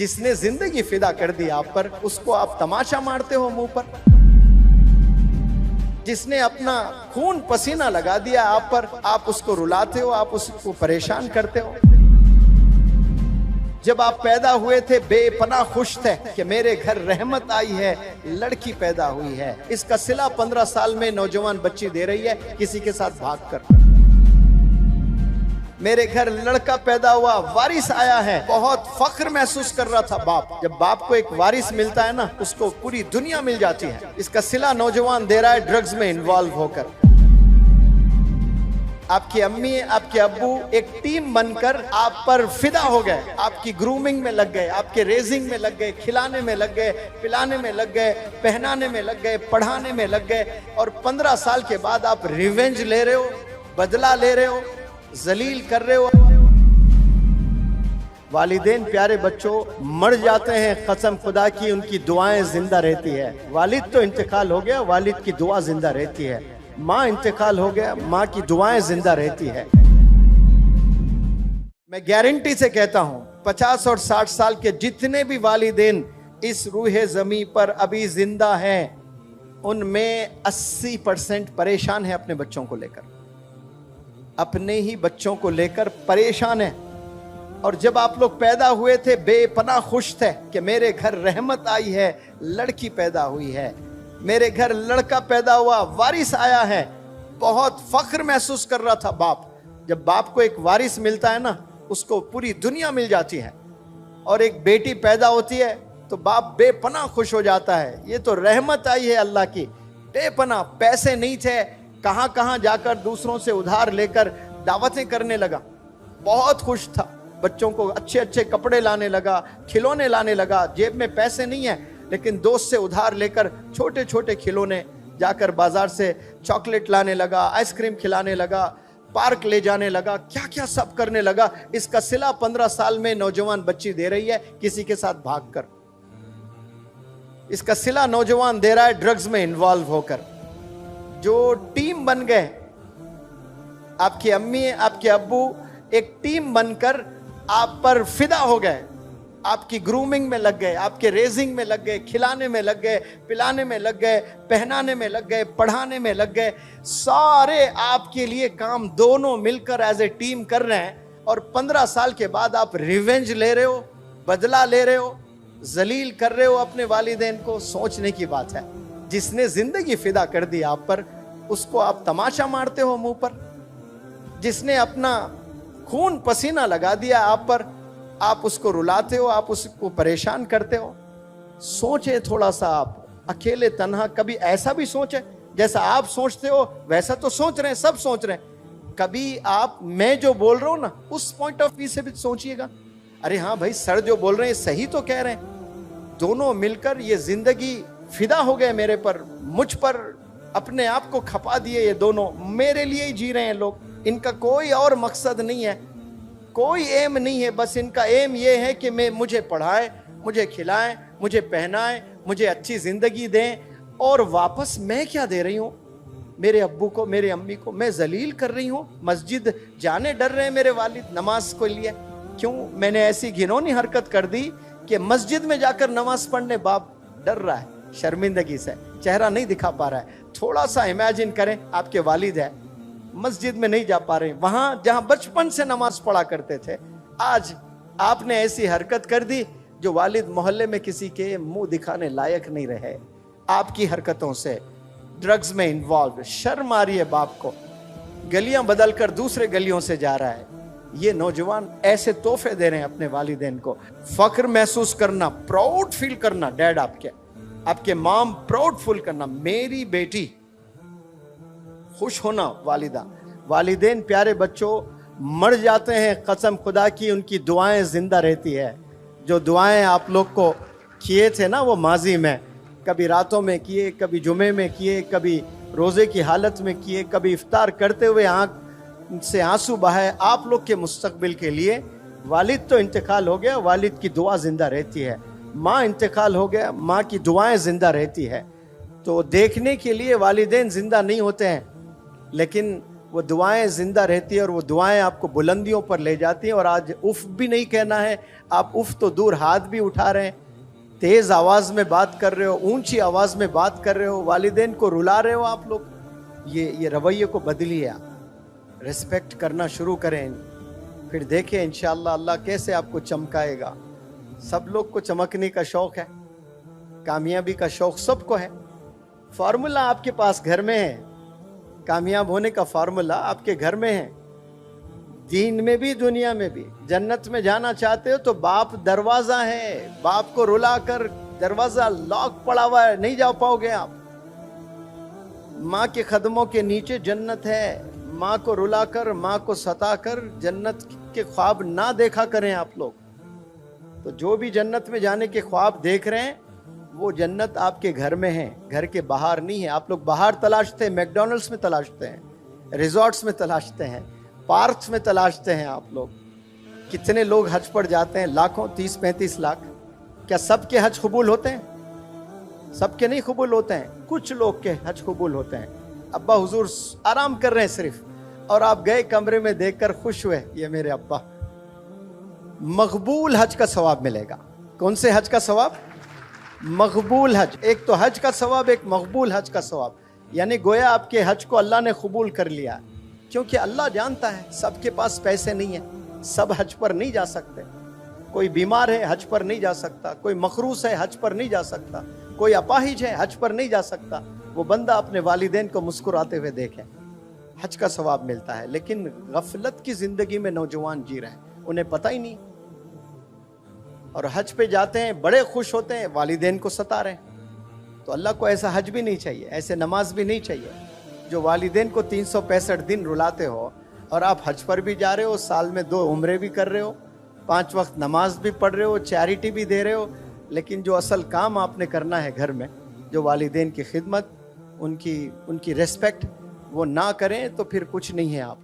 जिसने जिंदगी फिदा कर दी आप पर, उसको आप तमाशा मारते हो मुंह पर। जिसने अपना खून पसीना लगा दिया आप पर, आप उसको रुलाते हो, आप उसको परेशान करते हो। जब आप पैदा हुए थे बेपनाह खुश थे कि मेरे घर रहमत आई है, लड़की पैदा हुई है। इसका सिला 15 साल में नौजवान बच्ची दे रही है किसी के साथ भागकर। मेरे घर लड़का पैदा हुआ, वारिस आया है, बहुत फख्र महसूस कर रहा था बाप। जब बाप को एक वारिस मिलता है ना, उसको पूरी दुनिया मिल जाती है। इसका सिला नौजवान दे रहा है ड्रग्स में इन्वॉल्व होकर। आपकी अम्मी, आपके अब्बू एक टीम बनकर आप पर फिदा हो गए, आपकी ग्रूमिंग में लग गए, आपके रेजिंग में लग गए, खिलाने में लग गए, पिलाने में लग गए, पहनाने में लग गए, पढ़ाने में लग गए। और 15 साल के बाद आप रिवेंज ले रहे हो, बदला ले रहे हो, जलील कर रहे हो। वालिदैन प्यारे बच्चों मर जाते हैं, कसम खुदा की उनकी दुआएं जिंदा रहती है। वालिद तो इंतकाल हो गया, वालिद की दुआ जिंदा रहती है। माँ इंतकाल हो गया, माँ की दुआएं जिंदा रहती है। मैं गारंटी से कहता हूं 50 और 60 साल के जितने भी वालिदैन इस रूहे जमी पर अभी जिंदा हैं, उनमें 80% परेशान है अपने बच्चों को लेकर, अपने ही बच्चों को लेकर परेशान है। और जब आप लोग पैदा हुए थे बेपनाह खुश थे कि मेरे घर रहमत आई है, लड़की पैदा हुई है। मेरे घर लड़का पैदा हुआ, वारिस आया है, बहुत फख्र महसूस कर रहा था बाप। जब बाप को एक वारिस मिलता है ना, उसको पूरी दुनिया मिल जाती है। और एक बेटी पैदा होती है तो बाप बेपनाह खुश हो जाता है, ये तो रहमत आई है अल्लाह की। बेपनाह पैसे नहीं थे, कहां कहां जाकर दूसरों से उधार लेकर दावतें करने लगा। बहुत खुश था, बच्चों को अच्छे अच्छे कपड़े लाने लगा, खिलौने लाने लगा। जेब में पैसे नहीं है, लेकिन दोस्त से उधार लेकर छोटे छोटे खिलौने, जाकर बाजार से चॉकलेट लाने लगा, आइसक्रीम खिलाने लगा, पार्क ले जाने लगा, क्या क्या सब करने लगा। इसका सिला 15 साल में नौजवान बच्ची दे रही है किसी के साथ भागकर। इसका सिला नौजवान दे रहा है ड्रग्स में इन्वॉल्व होकर। जो टीम बन गए, आपकी अम्मी, आपके अब्बू एक टीम बनकर आप पर फिदा हो गए, आपकी ग्रूमिंग में लग गए, आपके रेजिंग में लग गए, खिलाने में लग गए, पिलाने में लग गए, पहनाने में लग गए, पढ़ाने में लग गए। सारे आपके लिए काम दोनों मिलकर एज ए टीम कर रहे हैं। और 15 साल के बाद आप रिवेंज ले रहे हो, बदला ले रहे हो, जलील कर रहे हो अपने वालिदैन को। सोचने की बात है, जिसने जिंदगी फिदा कर दी आप पर, उसको आप तमाशा मारते हो मुंह पर। जिसने अपना खून पसीना लगा दिया आप पर, आप उसको रुलाते हो, आप उसको परेशान करते हो। सोचे थोड़ा सा आप, अकेले तन्हा कभी ऐसा भी सोचे, जैसा आप सोचते हो वैसा तो सोच रहे हैं, सब सोच रहे हैं। कभी आप, मैं जो बोल रहा हूं ना, उस पॉइंट ऑफ व्यू से भी सोचिएगा। अरे हाँ भाई, सर जो बोल रहे हैं सही तो कह रहे हैं। दोनों मिलकर ये जिंदगी फिदा हो गए मेरे पर, मुझ पर अपने आप को खपा दिए। ये दोनों मेरे लिए ही जी रहे हैं लोग। इनका कोई और मकसद नहीं है, कोई एम नहीं है। बस इनका एम ये है कि मुझे पढ़ाएं, मुझे खिलाएं, मुझे पहनाएं, मुझे अच्छी जिंदगी दें। और वापस मैं क्या दे रही हूँ मेरे अब्बू को, मेरे अम्मी को? मैं जलील कर रही हूँ। मस्जिद जाने डर रहे हैं मेरे वालिद नमाज को लिए। क्यों? मैंने ऐसी घिनौनी हरकत कर दी कि मस्जिद में जाकर नमाज पढ़ने बाप डर रहा है, शर्मिंदगी से चेहरा नहीं दिखा पा रहा है। थोड़ा सा इमेजिन करें, आपके वालिद है, मस्जिद में नहीं जा पा रहे, वहां जहां बचपन से नमाज पढ़ा करते थे। आज आपने ऐसी हरकत कर दी जो वालिद मोहल्ले में किसी के मुंह दिखाने लायक नहीं रहे। आपकी हरकतों से ड्रग्स में इन्वॉल्व, शर्म आ रही है बाप को। गलियां बदलकर दूसरे गलियों से जा रहा है। ये नौजवान ऐसे तोहफे दे रहे हैं अपने वालिदैन को। फख्र महसूस करना, प्राउड फील करना, डैड आपके माम प्राउड फील करना, मेरी बेटी, खुश होना वालिदा। वालिदैन प्यारे बच्चों मर जाते हैं, कसम खुदा की उनकी दुआएं जिंदा रहती है। जो दुआएं आप लोग को किए थे ना वो माजी में, कभी रातों में किए, कभी जुमे में किए, कभी रोजे की हालत में किए, कभी इफ्तार करते हुए आंख से आंसू बहाए आप लोग के मुस्तकबिल के लिए। वालिद तो इंतकाल हो गया, वालिद की दुआ जिंदा रहती है। माँ इंतकाल हो गया, माँ की दुआएं जिंदा रहती है। तो देखने के लिए वालिदैन जिंदा नहीं होते हैं, लेकिन वो दुआएं जिंदा रहती है और वो दुआएं आपको बुलंदियों पर ले जाती हैं। और आज उफ भी नहीं कहना है, आप उफ तो दूर, हाथ भी उठा रहे हैं, तेज आवाज में बात कर रहे हो, ऊंची आवाज में बात कर रहे हो, वालिदैन को रुला रहे हो आप लोग। ये रवैये को बदलिए, आप रिस्पेक्ट करना शुरू करें, फिर देखें इंशाअल्लाह अल्लाह कैसे आपको चमकाएगा। सब लोग को चमकने का शौक है, कामयाबी का शौक सबको है। फार्मूला आपके पास घर में है, कामयाब होने का फार्मूला आपके घर में है, दीन में भी दुनिया में भी। जन्नत में जाना चाहते हो तो बाप दरवाजा है, बाप को रुला कर दरवाजा लॉक पड़ा हुआ है, नहीं जा पाओगे आप। माँ के कदमों के नीचे जन्नत है, माँ को रुलाकर, माँ को सताकर जन्नत के ख्वाब ना देखा करें आप लोग। तो जो भी जन्नत में जाने के ख्वाब देख रहे हैं वो जन्नत आपके घर में है, घर के बाहर नहीं है। आप लोग बाहर तलाशते हैं, मैकडॉनल्ड्स में तलाशते हैं, रिजॉर्ट्स में तलाशते हैं, पार्क्स में तलाशते हैं आप लोग। कितने लोग हज पर जाते हैं, लाखों, 30-35 लाख। क्या सबके हज कबूल होते हैं? सबके नहीं कबूल होते हैं, कुछ लोग के हज कबूल होते हैं। अब्बा हुजूर आराम कर रहे हैं सिर्फ, और आप गए कमरे में देखकर खुश हुए, ये मेरे अब्बा। मकबूल हज का सवाब मिलेगा। कौन से हज का सवाब? मकबूल हज। एक तो हज का सवाब, एक मकबूल हज का सवाब। यानी गोया आपके हज को अल्लाह ने कबूल कर लिया, क्योंकि अल्लाह जानता है सबके पास पैसे नहीं है, सब हज पर नहीं जा सकते। कोई बीमार है हज पर नहीं जा सकता, कोई मखरूस है हज पर नहीं जा सकता, कोई अपाहिज है हज पर नहीं जा सकता। वो बंदा अपने वालिदैन को मुस्कुराते हुए देखे, हज का सवाब मिलता है। लेकिन गफलत की जिंदगी में नौजवान जी रहे हैं, उन्हें पता ही नहीं, और हज पे जाते हैं, बड़े खुश होते हैं, वालिदैन को सता रहे हैं। तो अल्लाह को ऐसा हज भी नहीं चाहिए, ऐसे नमाज भी नहीं चाहिए जो वालिदैन को 365 दिन रुलाते हो। और आप हज पर भी जा रहे हो, साल में 2 उम्रे भी कर रहे हो, 5 वक्त नमाज भी पढ़ रहे हो, चैरिटी भी दे रहे हो, लेकिन जो असल काम आपने करना है घर में, जो वालिदैन की खिदमत, उनकी रिस्पेक्ट, वो ना करें तो फिर कुछ नहीं है आप।